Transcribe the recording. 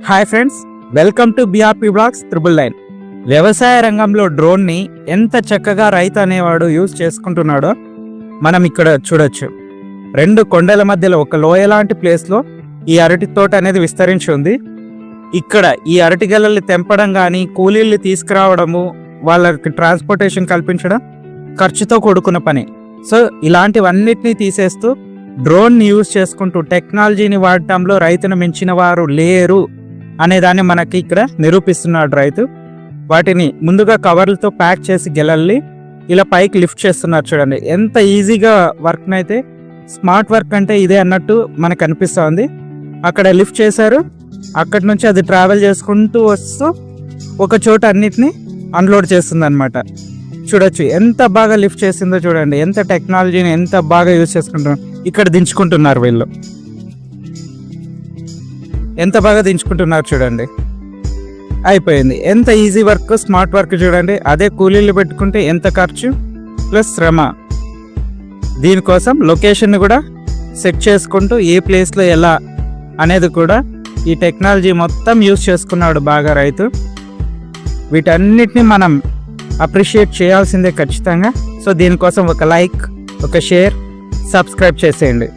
Hi friends, welcome to BRP blogs 999. వ్యవసాయ రంగంలో డ్రోన్ని ఎంత చక్కగా రైతు అనేవాడు యూజ్ చేసుకుంటున్నాడో మనం ఇక్కడ చూడొచ్చు. 2 కొండల మధ్యలో ఒక లోయ లాంటి ప్లేస్లో ఈ అరటి తోట అనేది విస్తరించి ఉంది. ఇక్కడ ఈ అరటి గెలల్ని తెంపడం కానీ, కూలీల్ని తీసుకురావడము, వాళ్ళకి ట్రాన్స్పోర్టేషన్ కల్పించడం ఖర్చుతో కూడుకున్న పని. సో ఇలాంటివన్నిటినీ తీసేస్తూ డ్రోన్ని యూజ్ చేసుకుంటూ టెక్నాలజీని వాడటంలో రైతును మించిన వారు లేరు అనేదాన్ని మనకి ఇక్కడ నిరూపిస్తున్నాడు రైతు. వాటిని ముందుగా కవర్లతో ప్యాక్ చేసి గెలల్ని ఇలా పైకి లిఫ్ట్ చేస్తున్నారు. చూడండి ఎంత ఈజీగా వర్క్ అయితే, స్మార్ట్ వర్క్ అంటే ఇదే అన్నట్టు మనకు అనిపిస్తుంది. అక్కడ లిఫ్ట్ చేశారు, అక్కడి నుంచి అది ట్రావెల్ చేసుకుంటూ వస్తూ ఒక చోట అన్నిటిని అన్లోడ్ చేస్తుంది అనమాట. చూడొచ్చు ఎంత బాగా లిఫ్ట్ చేసిందో, చూడండి ఎంత టెక్నాలజీని ఎంత బాగా యూజ్ చేసుకుంటున్నారు. ఇక్కడ దించుకుంటున్నారు వీళ్ళు, ఎంత బాగా దించుకుంటున్నారు చూడండి. అయిపోయింది. ఎంత ఈజీ వర్క్, స్మార్ట్ వర్క్ చూడండి. అదే కూలీలు పెట్టుకుంటే ఎంత ఖర్చు ప్లస్ శ్రమ. దీనికోసం లొకేషన్ కూడా సెట్ చేసుకుంటూ ఏ ప్లేస్లో ఎలా అనేది కూడా ఈ టెక్నాలజీ మొత్తం యూజ్ చేసుకున్నాడు బాగా రైతు. వీటన్నిటిని మనం అప్రిషియేట్ చేయాల్సిందే ఖచ్చితంగా. సో దీనికోసం ఒక లైక్, ఒక షేర్, సబ్స్క్రైబ్ చేసేయండి.